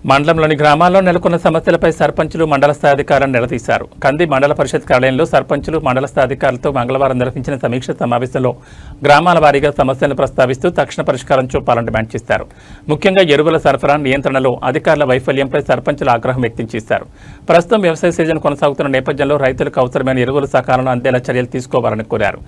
మండలంలోని గ్రామాల్లో నెలకొన్న సమస్యలపై సర్పంచులు మండల స్థాయి అధికారులను నిలదీశారు. కంది మండల పరిషత్ కార్యాలయంలో సర్పంచులు మండల స్థాయి అధికారులతో మంగళవారం నిర్వహించిన సమీక్ష సమావేశంలో గ్రామాల వారీగా సమస్యలను ప్రస్తావిస్తూ తక్షణ పరిష్కారం చూపాలని డిమాండ్ చేశారు. ముఖ్యంగా ఎరువుల సరఫరా నియంత్రణలో అధికారుల వైఫల్యంపై సర్పంచులు ఆగ్రహం వ్యక్తం చేశారు. ప్రస్తుతం వ్యవసాయ సీజన్ కొనసాగుతున్న నేపథ్యంలో రైతులకు అవసరమైన ఎరువులు సకాలంలో అందేలా చర్యలు తీసుకోవాలని కోరారు.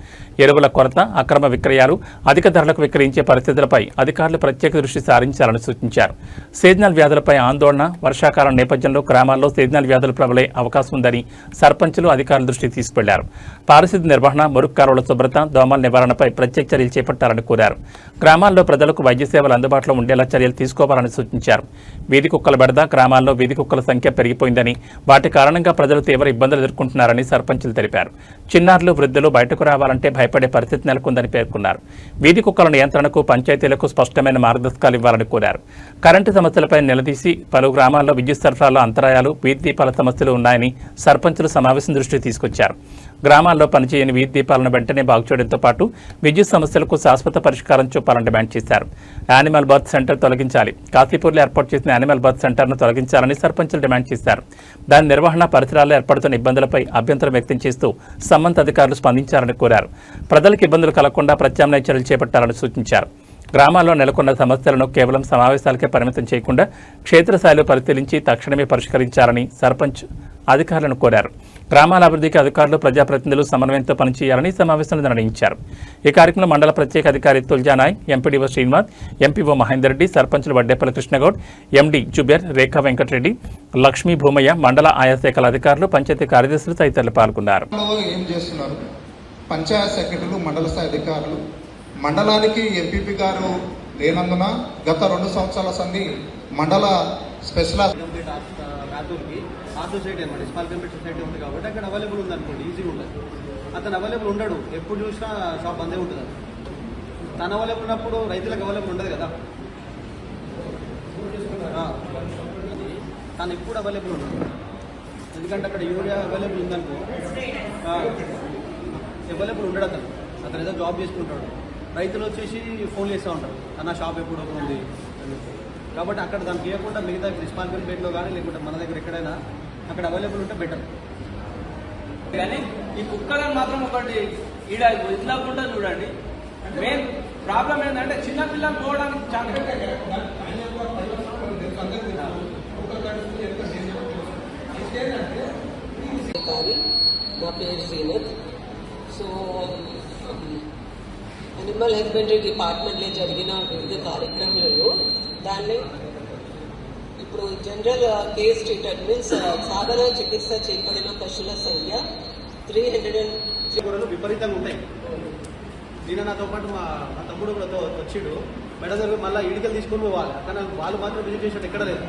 ఎరువుల కొరత, అక్రమ విక్రయాలు, అధిక ధరలకు విక్రయించే పరిస్థితులపై అధికారులు ప్రత్యేక దృష్టి సారించాలని సూచించారు. సీజనల్ వ్యాధులపై ఆందోళన, వర్షాకాలం నేపథ్యంలో గ్రామాల్లో సీజనల్ వ్యాధులు ప్రబలే అవకాశం ఉందని సర్పంచులు అధికారుల దృష్టికి తీసుకెళ్లారు. పారిశుద్ధ్య నిర్వహణ, మురుగు కాలువల శుభ్రత, దోమల నివారణపై ప్రత్యేక చర్యలు చేపట్టాలని కోరారు. గ్రామాల్లో ప్రజలకు వైద్య సేవలు అందుబాటులో ఉండేలా చర్యలు తీసుకోవాలని సూచించారు. వీధి కుక్కల బెడద, గ్రామాల్లో వీధి కుక్కల సంఖ్య పెరిగిపోయిందని, వాటి కారణంగా ప్రజలు తీవ్ర ఇబ్బందులు ఎదుర్కొంటున్నారని సర్పంచులు తెలిపారు. చిన్నారులు, వృద్ధులు బయటకు రావాలంటే భయపడే పరిస్థితి నెలకొందని పేర్కొన్నారు. వీధి కుక్కల నియంత్రణకు పంచాయతీలకు స్పష్టమైన మార్గదర్శకాలు ఇవ్వాలని కోరారు. కరెంటు సమస్యలపై నిలదీసి పలు గ్రామాల్లో విద్యుత్ సరఫరాలో అంతరాయాలు, వీధి దీపాల సమస్యలు ఉన్నాయని సర్పంచులు సమావేశం దృష్టికి తీసుకొచ్చారు. గ్రామాల్లో పనిచేయని వీధి దీపాలను వెంటనే బాగు చేయడంతో పాటు విద్యుత్ సమస్యలకు శాశ్వత పరిష్కారం చూపాలని డిమాండ్ చేశారు. యానిమల్ బర్త్ సెంటర్ తొలగించాలి. కాశీపూర్లో ఏర్పాటు చేసిన యానిమల్ బర్త్ సెంటర్ను తొలగించాలని సర్పంచులు డిమాండ్ చేశారు. దాని నిర్వహణ, పరిసరాల్లో ఏర్పడుతున్న ఇబ్బందులపై అభ్యంతరం వ్యక్తం చేస్తూ సంబంధిత అధికారులు స్పందించాలని కోరారు. ప్రజలకు ఇబ్బందులు కలగకుండా ప్రత్యామ్నాయ చర్యలు చేపట్టాలని సూచించారు. గ్రామాల్లో నెలకొన్న సమస్యలను కేవలం సమావేశాలకే పరిమితం చేయకుండా క్షేత్రస్థాయిలో పరిశీలించి తక్షణమే పరిష్కరించాలని సర్పంచ్ అధికారులను కోరారు. గ్రామాల అభివృద్ధికి అధికారులు, ప్రజాప్రతినిధులు సమన్వయంతో పనిచేయాలని సమావేశంలో నిర్ణయించారు. ఈ కార్యక్రమంలో మండల ప్రత్యేక అధికారి తుల్జానాయ్, ఎంపీడీఓ శ్రీనివాస్, ఎంపీఓ మహేందర్ రెడ్డి, సర్పంచులు వడ్డేపల్లి కృష్ణగౌడ్, ఎండీ జుబేర్, రేఖా వెంకటరెడ్డి, లక్ష్మీ భూమయ్య, మండల ఆయా శాఖల అధికారులు, పంచాయతీ కార్యదర్శులు తదితరులు పాల్గొన్నారు. పంచాయత్ సెక్రటరీలు, మండల స్థాయి అధికారులు, మండలానికి ఎంపీపీ గారు లేనందున గత 2 సంవత్సరాల సంది మండల స్పెషల్ సొసైటీ అనమాట, స్మాల్ కంపెనీ సొసైటీ ఉంది కాబట్టి అక్కడ అవైలబుల్ ఉంది అనుకోండి, ఈజీగా ఉండదు. అతను అవైలబుల్ ఉండడు, ఎప్పుడు చూసినా షాప్ అందే ఉంటుంది. తను అవైలబుల్ ఉన్నప్పుడు రైతులకు అవైలబుల్ ఉండదు కదా, తను ఎప్పుడు అవైలబుల్ ఉండదు. ఎందుకంటే అక్కడ యూరియా అవైలబుల్ ఉందనుకో, అవైలబుల్ ఉండడు. అతను ఏదో జాబ్ చేసుకుంటాడు. రైతులు వచ్చేసి ఫోన్ చేస్తూ ఉంటారు, అన్న షాప్ ఎప్పుడు ఓపెన్ ఉంది అని. కాబట్టి అక్కడ దానికి ఇవ్వకుండా మిగతా రెస్పాన్సిబిలిటీలో కానీ లేకుంటే మన దగ్గర ఎక్కడైనా అక్కడ అవైలబుల్ ఉంటే బెటర్. కానీ ఈ కుక్కలను మాత్రం ఒకటి ఈడ వదిలేకుండా చూడండి. మెయిన్ ప్రాబ్లం ఏంటంటే చిన్నపిల్లలు పోవడానికి చాలా నా పేరు శ్రీనత్. సో అనిమల్ హస్బెండరీ డిపార్ట్మెంట్లో జరిగిన వివిధ కార్యక్రమాలలో దాన్ని ఇప్పుడు జనరల్ కేస్ ట్రీటెడ్ మీన్స్ సాధారణ చికిత్స చేపడిన పశువుల సంఖ్య 300 విపరీతంగా ఉంటాయి. నిన్న నాతో పాటు మా తమ్ముడు కూడా వచ్చిడు. మేడం దగ్గర మళ్ళీ ఇడికలు తీసుకొని పోవాలి, కానీ వాళ్ళు మాత్రం విజిట్ చేసినట్టు ఎక్కడ లేదు.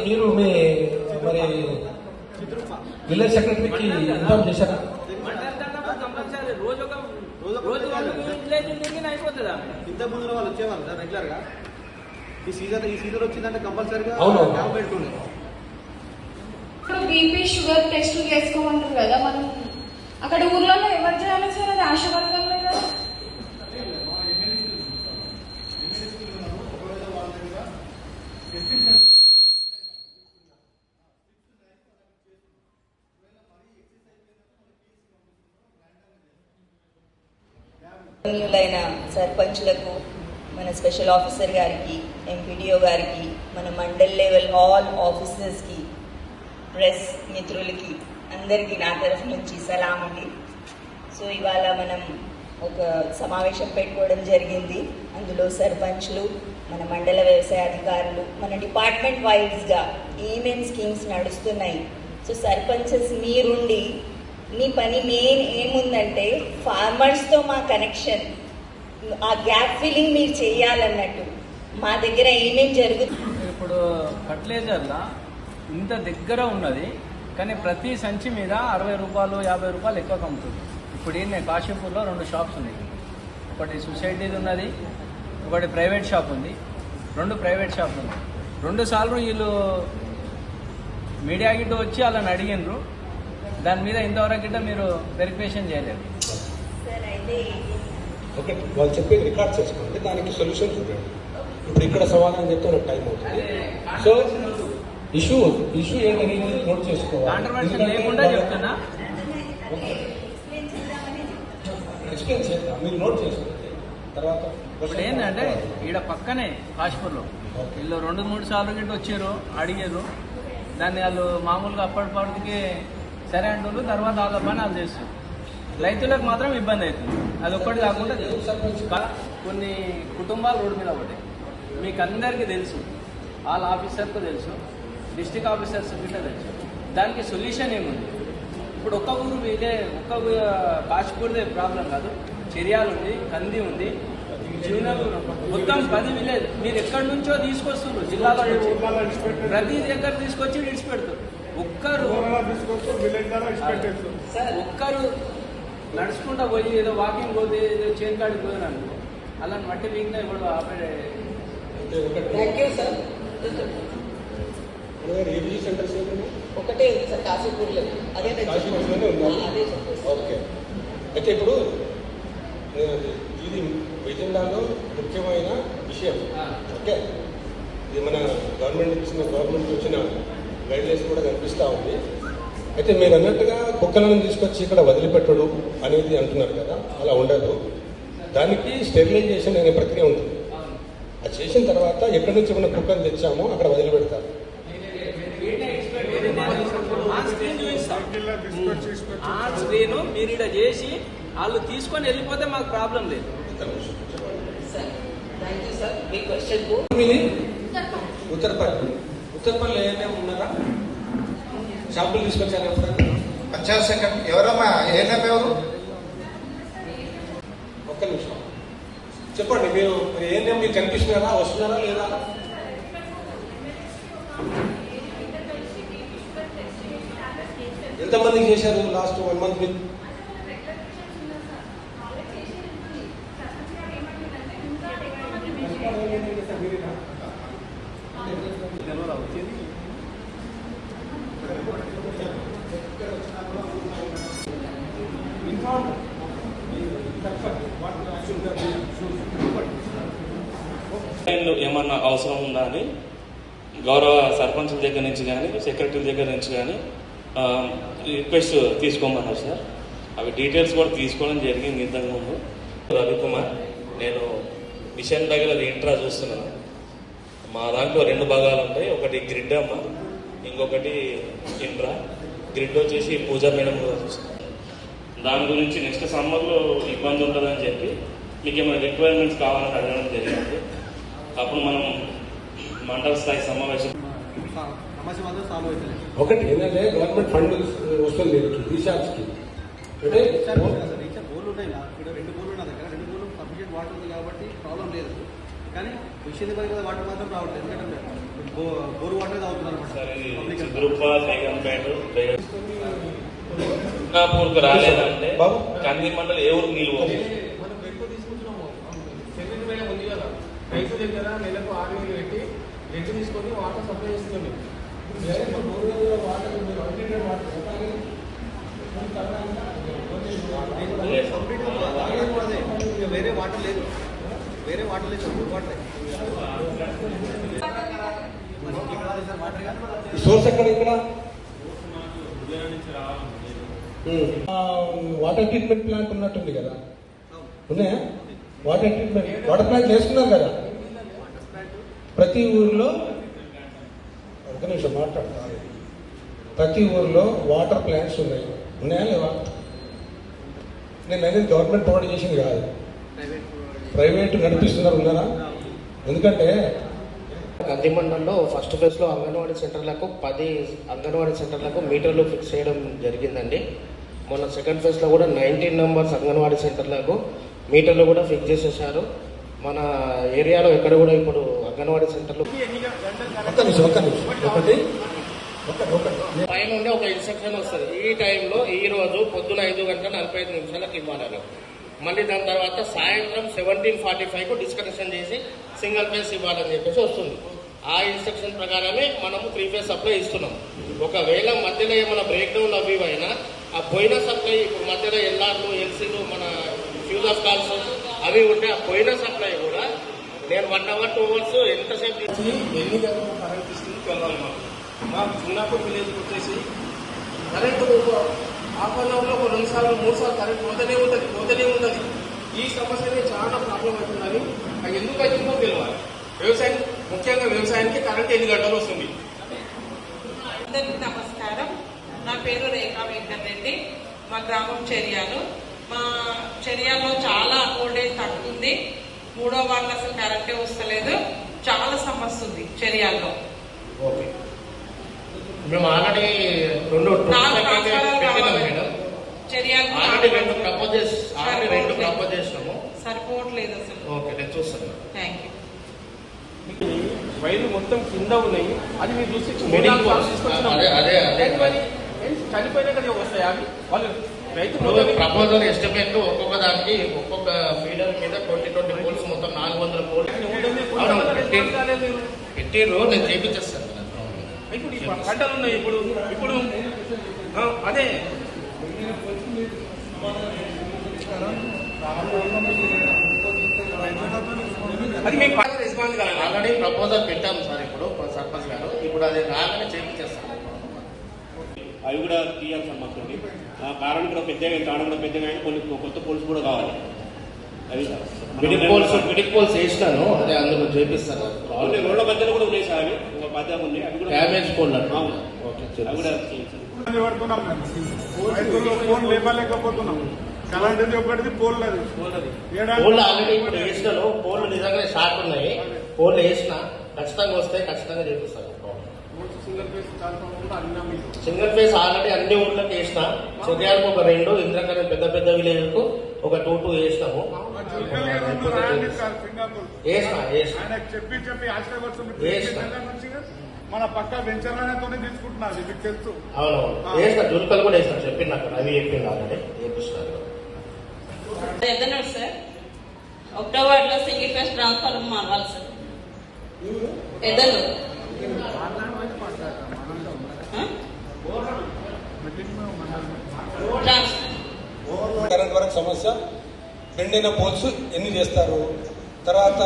మీరు మరి విలేజ్ సెక్రటరీకి ఇన్ఫార్మ్ చేశారా? ఇంతకు ముందు వాళ్ళు వచ్చేవాళ్ళు సార్ రెగ్యులర్ గా. ఈ సీజన్ వచ్చిందంటే కంపల్సరీగా క్యాంప్ పెట్టుకోండి. బీపీ, షుగర్ టెస్టులు చేసుకోమంటారు కదా, మనం అక్కడ ఊర్లో ఎవరు చేయాలి సార్? అది ఆశా వర్గాలే కదా. సర్పంచ్లకు, మన స్పెషల్ ఆఫీసర్ గారికి, ఎంపీడీఓ గారికి, మన మండల్ లెవెల్ ఆల్ ఆఫీసర్స్కి, ప్రెస్ మిత్రులకి అందరికీ నా తరఫు నుంచి సలాం అండి. సో ఇవాళ మనం ఒక సమావేశం పెట్టుకోవడం జరిగింది. అందులో సర్పంచ్లు, మన మండల వ్యవసాయ అధికారులు, మన డిపార్ట్మెంట్ వైజ్గా ఏమేమి స్కీమ్స్ నడుస్తున్నాయి. సో సర్పంచెస్ మీరుండి మీ పని మెయిన్ ఏముందంటే ఫార్మర్స్తో మా కనెక్షన్, ఆ గ్యాప్ ఫిల్లింగ్ మీరు చేయాలన్నట్టు. మా దగ్గర ఏమేమి జరుగుతుంది. ఇప్పుడు ఫర్టిలైజర్లా ఇంత దగ్గర ఉన్నది, కానీ ప్రతి సంచి మీద 60 రూపాయలు 50 రూపాయలు ఎక్కువ అమ్ముతుంది. ఇప్పుడు ఏంటి, కాశీపూర్లో 2 షాప్స్ ఉన్నాయి. ఒకటి సొసైటీది ఉన్నది, ఒకటి ప్రైవేట్ షాప్ ఉంది. 2 ప్రైవేట్ షాపులు ఉన్నాయి. 2 సార్లు వీళ్ళు మీడియా గిట్ట వచ్చి వాళ్ళని అడిగినారు. దాని మీద ఇంతవరకు గిట్ట మీరు వెరిఫికేషన్ చేయలేదు. ఓకే, వాళ్ళు చెప్పేది రికార్డ్ చేసుకోండి, దానికి సొల్యూషన్ చూడండి. ఇప్పుడు ఇక్కడ సమాధానం చెప్తే టైం అవుతుంది. సో ఇష్యూ ఏంటని నోట్ చేసుకోవాలి. కాంట్రవర్షన్ లేకుండా చెప్తున్నా, ఎక్స్ప్లెయిన్ చేద్దాం, మీరు నోట్ చేసుకోండి. తర్వాత ఇప్పుడు ఏంటంటే ఈడ పక్కనే కాశ్పూర్లో వీళ్ళు 2-3 సార్లు గిట్ట వచ్చారు, అడిగారు. దాన్ని వాళ్ళు మామూలుగా అప్పటికి సరే అంటున్నారు. తర్వాత వాళ్ళ పని వాళ్ళు చేస్తారు. రైతులకు మాత్రం ఇబ్బంది అవుతుంది. అది ఒక్కటి కాకుండా కొన్ని కుటుంబాలు రోడ్డు మీద పడ్డాయి. మీకు అందరికీ తెలుసు, వాళ్ళ ఆఫీసర్కు తెలుసు, డిస్ట్రిక్ట్ ఆఫీసర్స్ గిట్ట తెలుసు. దానికి సొల్యూషన్ ఏముంది? ఇప్పుడు ఒక్క ఊరు ఒక్క కాశ్పూర్దే ప్రాబ్లం కాదు. చర్యాలు ఉంది, కంది ఉంది, జీవనాలు మొత్తం 10 విలేజ్. మీరు ఎక్కడి నుంచో తీసుకొస్తున్నారు, జిల్లాలో ప్రతి దగ్గర తీసుకొచ్చి విడిచిపెడతారు. ఒక్కరు నడుచుకుంటా పోయి ఏదో వాకింగ్ పోతే ఏదో చేను కాడికి పోయినాను, అలా మట్టి వీక్నా ఇప్పుడు ఆపే. Thank you sir. ఒకటే సార్ కాశీపూర్లో, అదే అదే ఓకే. అయితే ఇప్పుడు ఇది ఎజెండాలో ముఖ్యమైన విషయం. ఓకే, ఇది మన గవర్నమెంట్ వచ్చిన గైడ్లైన్స్ కూడా కనిపిస్తూ ఉంది. అయితే మీరు అన్నట్టుగా కుక్కలను తీసుకొచ్చి ఇక్కడ వదిలిపెట్టడు అనేది అంటున్నారు కదా, అలా ఉండదు. దానికి స్టెరిలైజేషన్ అనే ప్రక్రియ ఉంటుంది. అది చేసిన తర్వాత ఎక్కడి నుంచి మన కుక్కను తెచ్చామో అక్కడ వదిలిపెడతారు. మీరు ఇక్కడ చేసి వాళ్ళు తీసుకొని వెళ్ళిపోతే మాకు ప్రాబ్లం లేదు. ఉత్తరపల్లి ఏమేమి ఉన్నారా? షాపులు తీసుకొచ్చారు ఎప్పుడన్నా? పంచాయత్ సెక్రటరీ ఎవరమ్మా? ఏఎన్ఎం ఎవరు? ఒక్క నిమిషం చెప్పండి. మీరు ఏఎన్ఎం మీకు కనిపిస్తున్నారా, వస్తున్నారా లేదా? ఎంతమందికి చేశారు లాస్ట్ 1 month మీకు? ఏమన్నా అవసరం ఉందా అని గౌరవ సర్పంచుల దగ్గర నుంచి కానీ సెక్రటరీ దగ్గర నుంచి కానీ రిక్వెస్ట్ తీసుకోమన్నారు సార్. అవి డీటెయిల్స్ కూడా తీసుకోవడం జరిగింది ఇంతకుముందు. రవికుమార్, నేను మిషన్ దగ్గర ఇంట్రా చూస్తున్నాను. మా దాంట్లో 2 భాగాలు ఉంటాయి. ఒకటి గ్రిడ్ అమ్మ, ఇంకొకటి ఇంట్రా. గ్రిడ్ వచ్చేసి పూజా మేడం కూడా చూస్తున్నాను. దాని గురించి నెక్స్ట్ సమ్మర్లో ఇబ్బంది ఉంటుందని చెప్పి మీకు ఏమైనా రిక్వైర్మెంట్స్ కావాలని అడగడం జరిగింది. అప్పుడు మనం మండల స్థాయి సమావేశం ఒకటి ఏంటంటే గవర్నమెంట్ ఫండ్ వస్తుంది రీఛార్జ్కి. అంటే బోర్లు ఉన్నాయి, ఇక్కడ 2 బోర్లు ఉన్న దగ్గర 2 బోర్లు సఫిషియెంట్ వాటర్ ఉంది కాబట్టి ప్రాబ్లం లేదు. కానీ విషయం కదా వాటర్ మాత్రం రావట్లేదు. ఎందుకంటే బోర్ వాటర్ తాగుతున్నారు సింగాపూర్కు రాలేదంటే కంది మండలి ఏ ఊరు నీళ్ళు రైతు దగ్గర నెలకు 6,000 పెట్టి రెంట్ తీసుకొని వాటర్ సప్లై చేస్తుంది. వేరే వాటర్ లేదు, వేరే వాటర్ లేదు, వాటర్ సోర్స్ ఎక్కడ? ఇక్కడ వాటర్ ట్రీట్మెంట్ ప్లాంట్ ఉన్నట్టుంది కదా, ఉన్నాయా? వాటర్ ప్లాంట్ వేసుకున్నారు కదా ప్రతి ఊర్లో. ఒక నిమిషం మాట్లాడతారు. ప్రతి ఊర్లో వాటర్ ప్లాంట్స్ ఉన్నాయా లేవా? నేను అనేది గవర్నమెంట్ ప్రొవైడ్ చేసింది కాదు, ప్రైవేట్ నడిపిస్తున్నారు. ఉన్నారా? ఎందుకంటే కంది మండలంలో ఫస్ట్ ఫేజ్లో అంగన్వాడీ సెంటర్లకు 10 అంగన్వాడీ సెంటర్లకు మీటర్లు ఫిక్స్ చేయడం జరిగిందండి. మొన్న సెకండ్ ఫేజ్లో కూడా 19 నెంబర్స్ అంగన్వాడీ సెంటర్లకు మీటర్లు కూడా ఫిక్స్ చేసేసారు. మన ఏరియాలో ఎక్కడ కూడా ఇప్పుడు అంగన్వాడీ సెంటర్లు పైన ఉండే ఒక ఇన్స్ట్రక్షన్ వస్తుంది. ఈ టైంలో ఈ రోజు పొద్దున 5:45 ఇవ్వాలని, మళ్ళీ దాని తర్వాత సాయంత్రం 17:45కు డిస్కనెక్షన్ చేసి సింగిల్ ఫేజ్ ఇవ్వాలని చెప్పేసి వస్తుంది. ఆ ఇన్స్ట్రక్షన్ ప్రకారమే మనము 3 ఫేజ్ సప్లై ఇస్తున్నాం. ఒకవేళ మధ్యలో ఏమైనా బ్రేక్ డౌన్ అవి అయినా ఆ పోయిన సప్లై, ఇప్పుడు మధ్యలో ఎల్ఆర్లు, ఎల్సీలు, మన ఫ్యూజ్ ఆఫ్ కాల్స్ అవి ఉంటే ఆ పోయిన సప్లై కూడా నేను 1 hour 2 hours ఎంతసేపు ఎన్ని గంటలు కరెంట్ తీసుకుని వెళ్ళాలి. మా చిన్నప్పుడు విలేజ్కి వచ్చేసి కరెంటు హాఫ్ అన్ అవర్లో ఒక 2 సార్లు 3 సార్లు కరెంట్ పోతూనే ఉంటుంది. ఈ సమస్యనే చాలా ప్రాబ్లం అవుతుందని అది ఎందుకు అవుతుందో తెలియాలి. వ్యవసాయం ముఖ్యంగా వ్యవసాయానికి కరెంట్ 8 గంటలు వస్తుంది. అందరికీ నమస్కారం. నా పేరు రేఖా వెంకటరెడ్డి. మా గ్రామం చెర్యాలు. మా చెర్యాల్లో చాలా ఓల్డేజ్ తగ్గుతుంది. 3వ వార్డులో అసలు కరెంటే వస్తలేదు. చాలా సమస్య ఉంది చెర్యాల్లో. ఓకే, మేము ఆల్రెడీ 2 ప్రపోజ్ చేసినాము. సరిపోవట్లేదు అసలు. ఓకే, నేను చూస్తాను. Thank you. వైర్లు మొత్తం కింద ఉన్నాయి. అది మీరు చూసి చనిపోయినా కదా వస్తాయి అవి వాళ్ళు రైతు ప్రపోజల్ ఎస్టిమేట్ ఒక్కొక్క దానికి ఒక్కొక్క ఫీడర్ మీద 20 పోల్స్ మొత్తం 400 పోల్స్ పెట్టిర్రు. నేను చేపించేస్తాను. ఇప్పుడు పంటలు ఉన్నాయి. ఇప్పుడు అదే అది మీకు రెస్పాన్స్ కావాలి. ఆల్రెడీ ప్రపోజల్ పెట్టాము సార్ ఇప్పుడు సర్పంచ్ గారు. ఇప్పుడు అది రాగానే చేపించేస్తాను. అవి కూడా తీయాలి సార్ మాకు. కారణం కూడా పెద్దగా కారణం కూడా పెద్దగా కొన్ని కొత్త పోల్స్ కూడా కావాలి. అవి మిడిక్ పోల్స్ వేసినాను. అదే అందులో చేపిస్తాను. రోడ్ల మధ్యలో కూడా ఉన్నాయి సార్. అవి ఒక మధ్య ఉన్నాయి. అవి కూడా డ్యామేజ్ పోల్ అవి కూడా ఫోన్ లేపలేకపోతున్నాం. కరెంట్ ఒకటిది పోల్ ఆల్రెడీ ఇప్పుడు వేసినాను. పోల్ నిజంగానే షార్ట్ ఉన్నాయి. పోల్ వేసిన ఖచ్చితంగా వస్తే ఖచ్చితంగా చేపిస్తాను. సింగిల్ ఫేస్ ఆల్రెడీ అన్ని ఊర్లకు వేసిన. చెర్యాలకు ఒక 2, ఇంద్రకరణ్ పెద్ద విలేజ్కు ఒక 2 వేసినాము. మన పక్క వెంచర్లతోనే తీసుకుంటున్నారు. మీకు తెలుసు. అవునవును, వేసిన జుల్కలు కూడా వేసిన. చెప్పింది అక్కడ అవి చెప్పింది ఆల్రెడీ చేపిస్తున్నారు. సార్ అక్టోబర్లో సింగిల్ ఫేస్ ట్రాన్స్ఫార్మర్ మారవాలి సార్. ఎదలు కరెంట్ వరకు సమస్య. బెండైన పోల్స్ ఎన్ని చేస్తారు, తర్వాత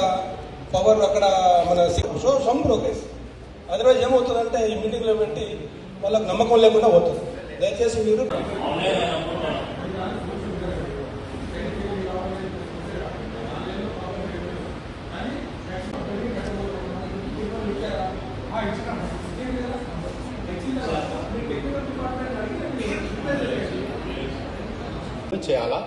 పవర్ అక్కడ మన సమ్ ప్రోగ్రెస్. అదర్వైజ్ ఏమవుతుందంటే ఈ మీటింగ్లో పెట్టి వాళ్ళకి నమ్మకం లేకుండా పోతుంది. దయచేసి మీరు చేయాలా.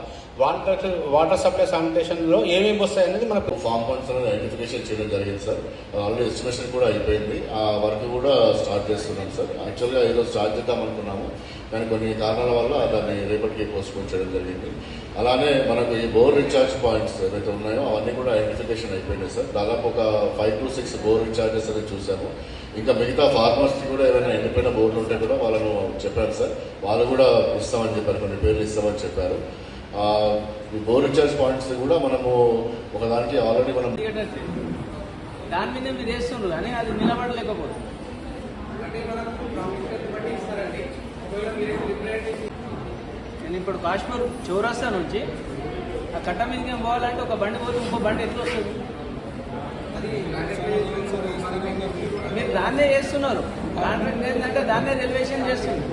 వాటర్ సప్లై శానిటేషన్ లో ఏమేమి వస్తాయి అనేది మనకు ఫామ్ పాయింట్స్ అనేది ఐడెంటిఫికేషన్ చేయడం జరిగింది సార్. ఆల్రెడీ ఎస్టిమేషన్ కూడా అయిపోయింది. ఆ వర్క్ కూడా స్టార్ట్ చేస్తున్నాం సార్. యాక్చువల్గా ఈరోజు స్టార్ట్ చేద్దాం అనుకున్నాము, కానీ కొన్ని కారణాల వల్ల దాన్ని రేపటికి పోస్ట్పోన్ చేయడం జరిగింది. అలానే మనకు ఈ బోర్ రీఛార్జ్ పాయింట్స్ ఏవైతే ఉన్నాయో అవన్నీ కూడా ఐడెంటిఫికేషన్ అయిపోయినాయి సార్. దాదాపు ఒక 5 to 6 బోర్ రీఛార్జెస్ అనేది చూసాము. ఇంకా మిగతా ఫార్మర్స్కి కూడా ఏమైనా ఎండిపోయిన బోర్లు ఉంటే కూడా వాళ్ళను చెప్పారు సార్. వాళ్ళు కూడా ఇస్తామని చెప్పారు, కొన్ని పేర్లు ఇస్తామని చెప్పారు. ఈ బోర్ రీఛార్జ్ పాయింట్స్ కూడా మనము ఒకదానికి ఆల్రెడీ మనం దాని మీద మీరు వేస్తున్నారు కానీ అది నిలబడలేకపోతుంది. నేను ఇప్పుడు కాశ్మీర్ చౌరస్తా నుంచి ఆ కట్ట మీదకి పోవాలంటే ఒక బండి పోతే ఇంకో బండి ఎట్లా వస్తుంది? మీరు దాన్నే చేస్తున్నారు. కాంట్రాక్ట్ ఏంటంటే దాన్నే రెల్వేషన్ చేస్తుంది.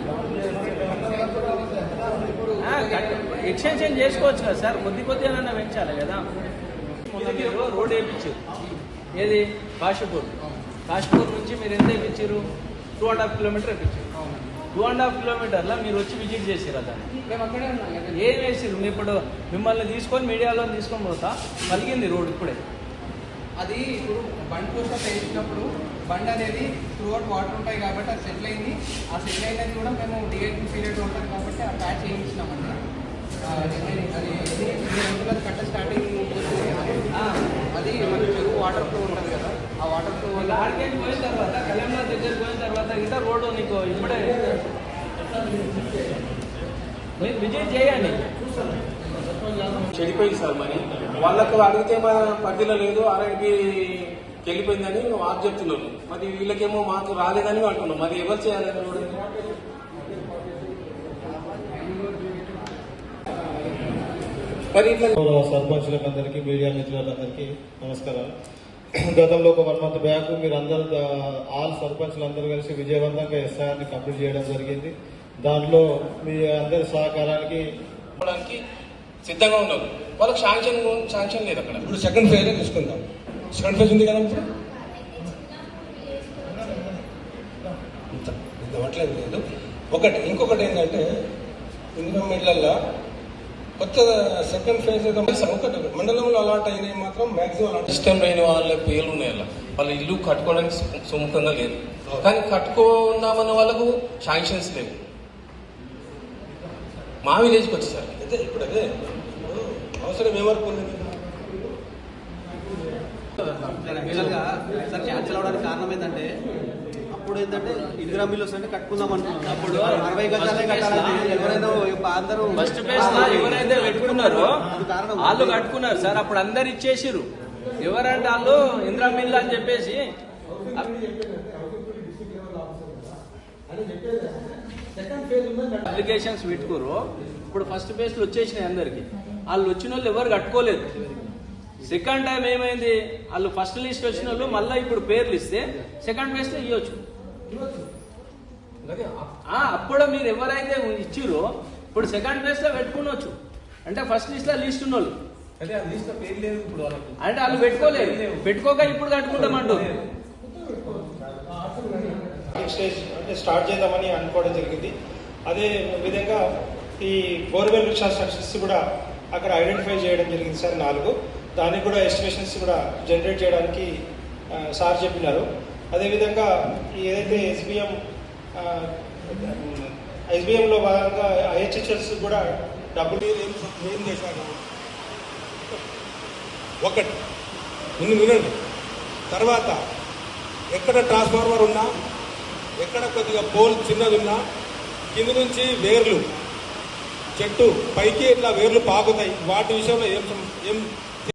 ఎక్స్టెన్షన్ చేసుకోవచ్చు కదా సార్, కొద్దిగా పెంచాలి కదా. రోడ్ వేయించారు. ఏది కాశీపూర్ నుంచి మీరు ఎంత వేయించారు? 2.5 కిలోమీటర్ వేయించారు. 2.5 కిలోమీటర్లో మీరు వచ్చి విజిట్ చేసారు. దాన్ని ఏం వేసారు? ఇప్పుడు మిమ్మల్ని తీసుకొని మీడియాలో తీసుకొని పోతా కలిగింది రోడ్ ఇప్పుడే. అది ఇప్పుడు బండ్ కోసం వేసినప్పుడు బండ్ అనేది త్రూఅవుట్ వాటర్ ఉంటాయి కాబట్టి అది సెటిల్ అయింది. ఆ సెటిల్ అయినది కూడా మేము డిఐటీ పీరియడ్ ఉంటుంది కాబట్టి ఆ ప్యాచ్ చేయించినామండి. అది 2 రోజుల కట్ట స్టార్టింగ్ అది మన చెరువు వాటర్ ఫ్లో ఉంటుంది కదా, ఆ వాటర్ ఫ్లో వల్ల ఆడికేసి పోయిన తర్వాత కళ్యాణ దగ్గర పోయిన తర్వాత ఇంకా రోడ్డు నీకు ఇప్పుడే మీరు విజిట్ చేయండి. చెడిపోయింది సార్. మరి వాళ్ళకు అడిగితే మన పరిధిలో లేదు, ఆరోగ్యకి వెళ్ళిపోయిందని వారు చెప్తున్నారు. మరి వీళ్ళకేమో మాకు రాలేదని అంటున్నాం. మరి ఎవరు చేయాలని కూడా సర్పంచులకు అందరికీ, మీడియా మిత్రులందరికీ నమస్కారాలు. గతంలో ఒక 1 month బ్యాక్ మీరు అందరూ ఆల్ సర్పంచ్లు అందరూ కలిసి విజయవంతంగా ఎస్ఐఆర్ని కంప్లీట్ చేయడం జరిగింది. దాంట్లో మీ అందరి సహకారానికి సిద్ధంగా ఉన్నారు. వాళ్ళకి శాంక్షన్ లేదు అక్కడ. ఇప్పుడు సెకండ్ ఫేజ్ తీసుకుందాం. సెకండ్ ఫేజ్ ఉంది కదా అట్లేదు లేదు. ఇంకొకటి ఏంటంటే ఇన్వెస్ట్మెంట్లలో కొత్త సెకండ్ ఫేజ్ ఒకటి మండలంలో అలాట్ అయినవి మాత్రం మ్యాక్సిమం అలాట్ ఇష్టం లేని వాళ్ళ పేర్లు ఉన్నాయి. అలా వాళ్ళ ఇల్లు కట్టుకోవడానికి సుముఖంగా లేదు, కానీ కట్టుకుందామన్న వాళ్ళకు శాంక్షన్స్ లేవు. మా విలేజ్కి వచ్చేసారు అదే ఇప్పుడు అవసరం ఏమరకు ఉంది. యాక్చువల్గా సార్ క్యాన్సిల్ అవడానికి కారణం ఏంటంటే అప్పుడు ఏంటంటే ఇందిరా మిల్లు అంటే కట్టుకుందాం అనుకున్నాం. అప్పుడు 60 గజాలే కట్టాలని ఎవరైనా అందరూ ఫస్ట్ ఫేజ్ ఎవరైతే పెట్టుకున్నారో వాళ్ళు కట్టుకున్నారు సార్. అప్పుడు అందరు ఇచ్చేసిరు. ఎవరంటే వాళ్ళు ఇందిరా మిల్లు అని చెప్పేసి అప్లికేషన్స్ పెట్టుకోరు. ఇప్పుడు ఫస్ట్ ఫేజ్ లో వచ్చేసినాయి అందరికి. వాళ్ళు వచ్చిన వాళ్ళు ఎవరు కట్టుకోలేదు. సెకండ్ టైం ఏమైంది, వాళ్ళు ఫస్ట్ లిస్ట్ వచ్చిన వాళ్ళు మళ్ళీ ఇప్పుడు పేర్లు ఇస్తే సెకండ్ ఫేజ్ లో ఇవ్వచ్చు. అప్పుడు మీరు ఎవరైతే ఇచ్చిరో ఇప్పుడు సెకండ్ ఫేజ్ లో పెట్టుకునొచ్చు. అంటే ఫస్ట్ లిస్ట్ లో లిస్ట్ ఉన్న వాళ్ళు అంటే వాళ్ళు పెట్టుకోలేదు. పెట్టుకోక ఇప్పుడు కట్టుకుంటామంటారు. స్టేజ్ అంటే స్టార్ట్ చేద్దామని అనుకోవడం జరిగింది. అదే విధంగా ఈ బోర్వెల్ స్ట్రక్చర్స్ కూడా అక్కడ ఐడెంటిఫై చేయడం జరిగింది సార్ 4. దానికి కూడా ఎస్టిమేషన్స్ కూడా జనరేట్ చేయడానికి సార్ చెప్పినారు. అదేవిధంగా ఏదైతే ఎస్బిఎంలో భాగంగా ఐహెచ్హెచ్ఎస్ కూడా డబ్బులు ఏం చేశారు ఒకటి వినండి. తర్వాత ఎక్కడ ట్రాన్స్ఫార్మర్ ఉన్నా, ఎక్కడ కొద్దిగా పోల్ చిన్నది ఉన్నా కింద నుంచి వేర్లు చెట్టు పైకి ఇట్లా వేర్లు పాకుతాయి. వాటి విషయంలో ఏం